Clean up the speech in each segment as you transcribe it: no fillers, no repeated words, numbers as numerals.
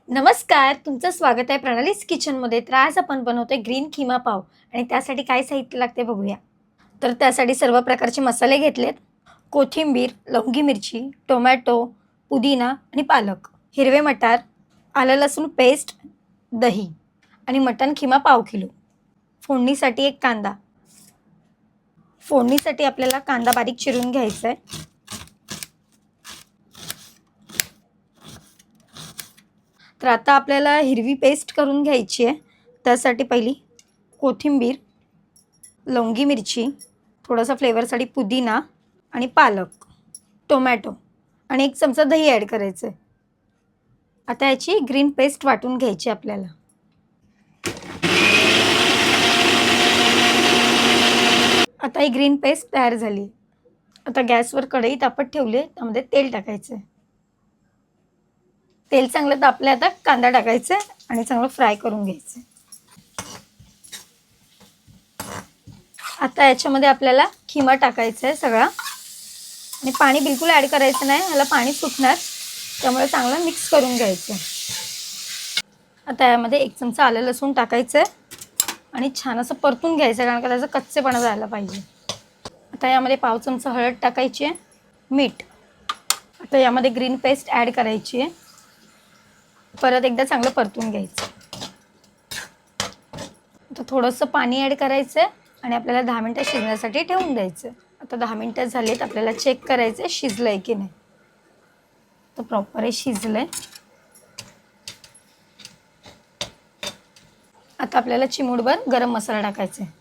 नमस्कार, तुमचं स्वागत आहे प्रणालीज किचनमध्ये. तर आज आपण बनवतोय ग्रीन किमा पाव आणि त्यासाठी काय साहित्य लागते बघूया. तर त्यासाठी सर्व प्रकारचे मसाले घेतलेत. कोथिंबीर, लवंगी मिरची, टोमॅटो, पुदिना आणि पालक, हिरवे मटार, आलं लसूण पेस्ट, दही आणि मटण किमा पाव किलो. फोडणीसाठी एक कांदा. फोडणीसाठी आपल्याला कांदा बारीक चिरून घ्यायचा आहे. तर आता आपल्याला हिरवी पेस्ट करून घ्यायची आहे. त्यासाठी पहिली कोथिंबीर, लवंगी मिरची, थोडासा फ्लेवरसाठी पुदिना आणि पालक, टोमॅटो आणि 1 चमचा दही ॲड करायचं आहे. आता याची ग्रीन पेस्ट वाटून घ्यायची आपल्याला. आता ही ग्रीन पेस्ट तयार झाली. आता गॅसवर कढई तापत ठेवली आहे. त्यामध्ये तेल टाकायचं आहे. तेल चांगलं तापलं. आता कांदा टाकायचा आहे आणि चांगलं फ्राय करून घ्यायचं आहे. आता याच्यामध्ये आपल्याला किमा टाकायचा आहे सगळा आणि पाणी बिलकुल ॲड करायचं नाही. ह्याला पाणी सुटणार, त्यामुळे चांगलं मिक्स करून घ्यायचं. आता यामध्ये 1 चमचा आलं लसूण टाकायचं आहे आणि छान असं परतून घ्यायचं, कारण का त्याचा कच्चेपणा जायला पाहिजे. आता यामध्ये पाव चमचा हळद टाकायची आहे, मीठ. आता यामध्ये ग्रीन पेस्ट ॲड करायची आहे. परत एकदा चांगलं परतून घ्यायचं. आता थोडंसं पाणी ॲड करायचं आहे आणि आपल्याला 10 मिनटं शिजण्यासाठी ठेवून द्यायचं. आता 10 मिनटं झालीत. आपल्याला चेक करायचं आहे शिजलं आहे की नाही. तर प्रॉपर हे शिजलं आहे. आता आपल्याला चिमूटभर गरम मसाला टाकायचा आहे.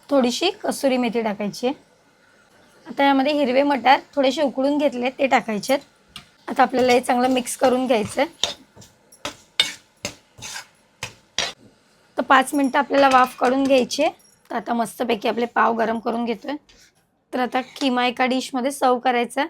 थोडीशी कसुरी मेथी टाकायची आहे. आता यामध्ये हिरवे मटार थोडेसे उकळून घेतले ते टाकायचे आहेत. आता आपल्याला हे चांगलं मिक्स करून घ्यायचं आहे. तर 5 मिनटं आपल्याला वाफ काढून घ्यायची आहे. तर आता मस्तपैकी आपले पाव गरम करून घेतोय. तर आता किमा एका डिशमध्ये सर्व करायचा.